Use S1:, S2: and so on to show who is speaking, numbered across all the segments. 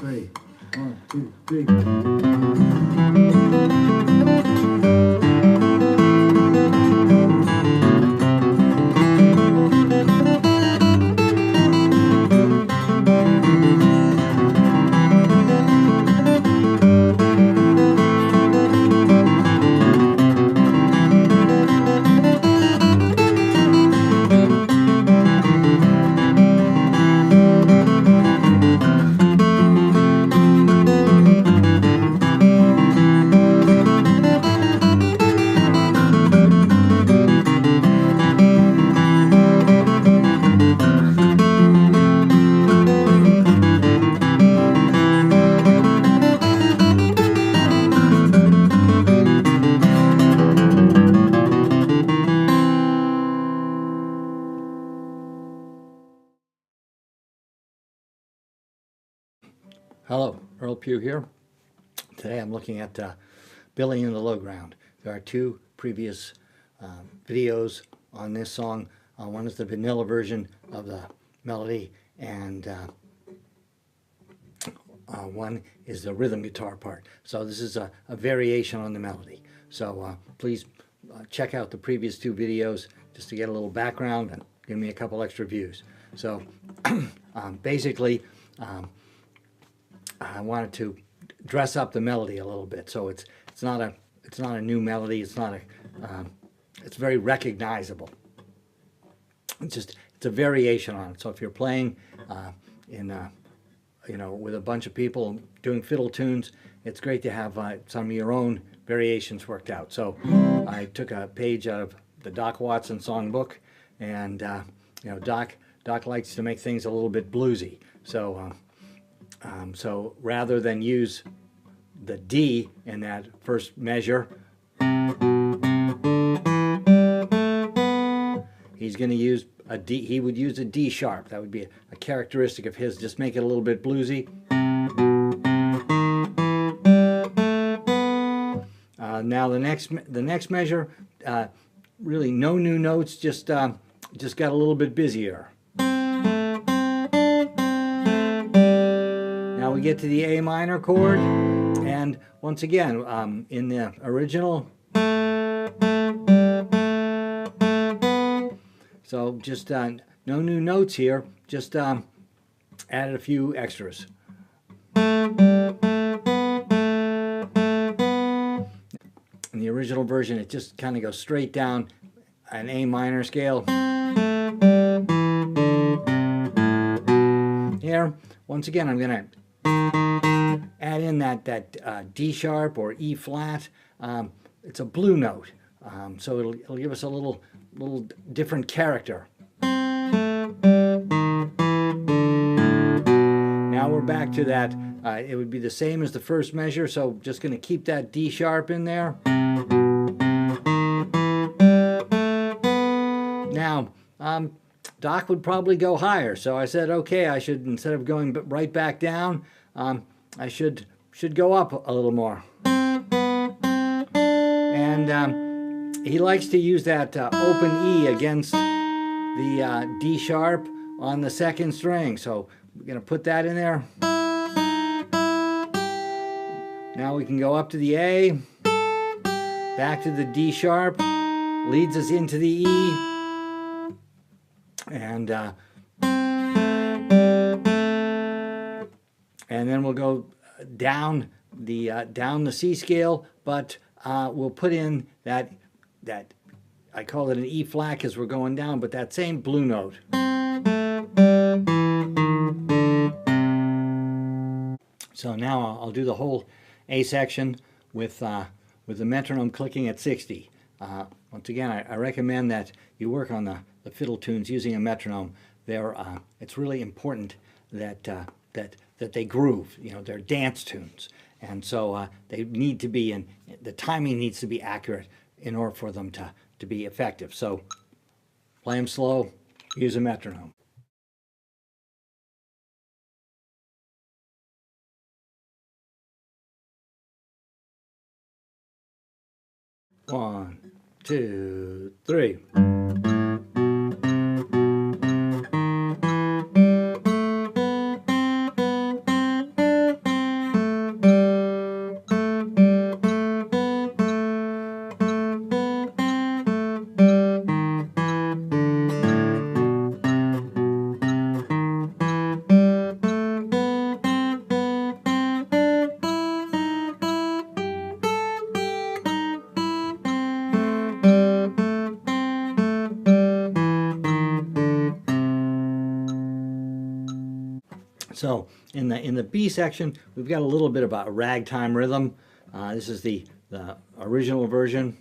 S1: Ready? 1, 2, 3.
S2: Hello, Earle Pughe here. Today I'm looking at Billy in the Low Ground. There are two previous videos on this song. One is the vanilla version of the melody, and one is the rhythm guitar part. So this is a variation on the melody. So please check out the previous two videos just to get a little background and give me a couple extra views. So basically, I wanted to dress up the melody a little bit, so it's not a new melody. It's not a it's very recognizable. It's a variation on it. So if you're playing with a bunch of people doing fiddle tunes, it's great to have some of your own variations worked out. So I took a page out of the Doc Watson songbook, and Doc likes to make things a little bit bluesy. So so rather than use the D in that first measure, he's going to use a D. He would use a D sharp. That would be a characteristic of his. Just make it a little bit bluesy. Now the next measure, really no new notes. Just got a little bit busier. Now we get to the A minor chord, and once again, in the original, so just no new notes here, just added a few extras. In the original version, it just kind of goes straight down an A minor scale. Here, once again, I'm going to add in that D sharp or E flat. It's a blue note, so it'll give us a little different character. Now we're back to that. It would be the same as the first measure, so just going to keep that D sharp in there. Now, Doc would probably go higher, so I said, okay, I should, instead of going right back down, I should go up a little more. And he likes to use that open E against the D sharp on the second string, so we're going to put that in there. Now we can go up to the A, back to the D sharp, leads us into the E, and then we'll go down the C scale, but we'll put in that I call it an E flat because we're going down, but that same blue note. So now I'll do the whole A section with the metronome clicking at 60. Once again, I recommend that you work on the fiddle tunes using a metronome. It's really important that they groove. They're dance tunes, and so they need to be the timing needs to be accurate in order for them to be effective. So play them slow, use a metronome. One, two, three. So in the B section, we've got a little bit of a ragtime rhythm. This is the original version.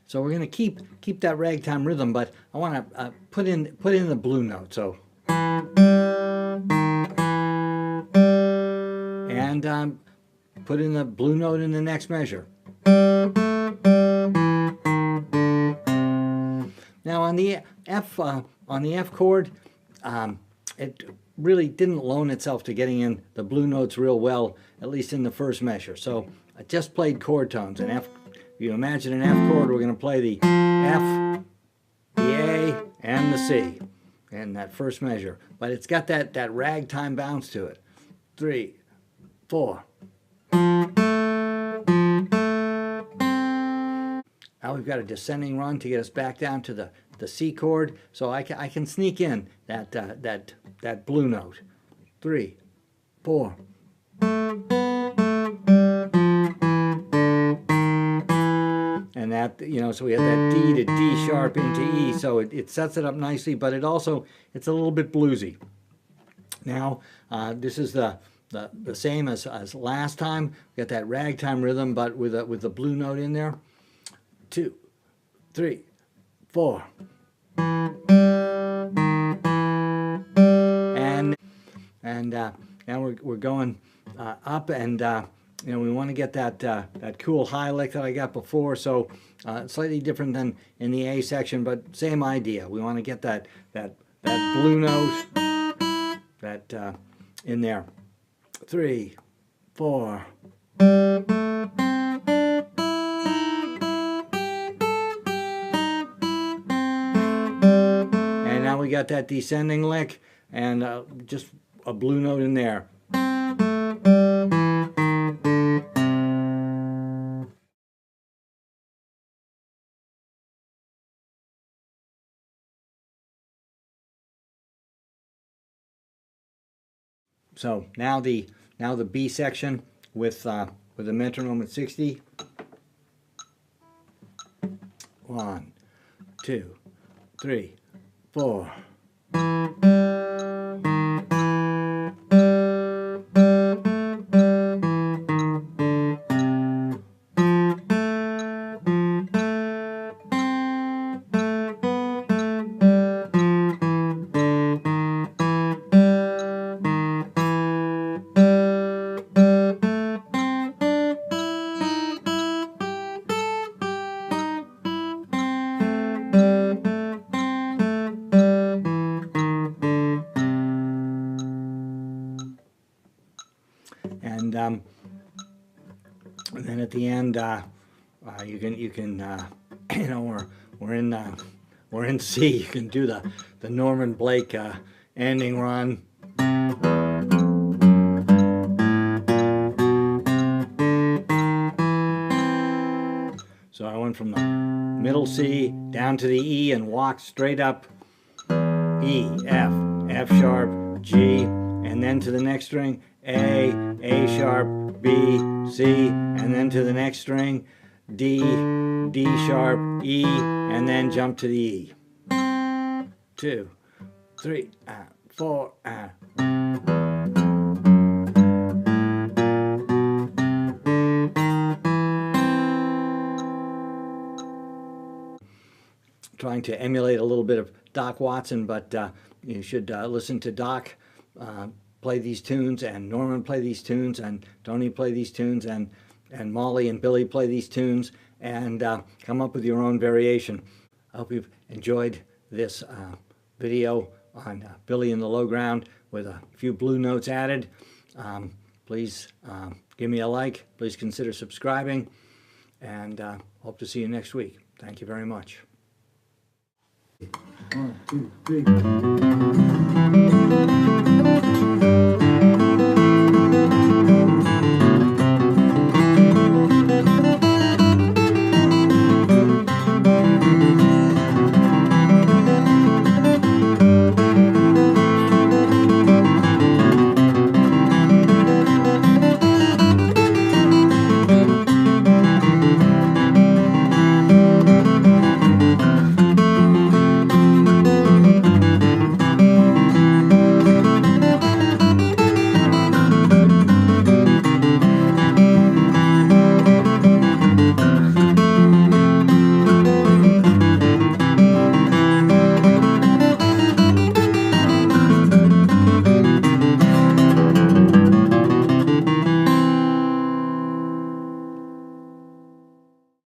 S2: So we're going to keep that ragtime rhythm, but I want to put in the blue note. So and put in the blue note in the next measure. Now on the F chord, it really didn't loan itself to getting in the blue notes real well, at least in the first measure. So I just played chord tones. And F, if you imagine an F chord, we're going to play the F, the A, and the C in that first measure. But it's got that ragtime bounce to it. 3, 4. Now we've got a descending run to get us back down to the C chord, so I can sneak in that blue note. 3, 4. And that, so we have that D to D sharp into E, so it sets it up nicely, but it's a little bit bluesy. Now this is the same as last time. We got that ragtime rhythm, but with the blue note in there. 2, 3, 4. And now we're going up, and we want to get that cool high lick that I got before. So slightly different than in the A section, but same idea. We want to get that blue note in there. 3, 4. And now we got that descending lick and just a blue note in there. So now the B section with the metronome at 60. 1, 2, 3, 4. And then at the end, you can we're in C. You can do the Norman Blake ending run. So I went from the middle C down to the E and walked straight up. E, F, F sharp, G, and then to the next string, A sharp, B, C, and then to the next string, D, D sharp, E, and then jump to the E. 2, 3, 4. Trying to emulate a little bit of Doc Watson, but you should listen to Doc play these tunes, and Norman play these tunes, and Tony play these tunes, and Molly and Billy play these tunes, and come up with your own variation. I hope you've enjoyed this video on Billy in the Low Ground with a few blue notes added. Please give me a like. Please consider subscribing, and hope to see you next week. Thank you very much.
S1: 1, 2, 3.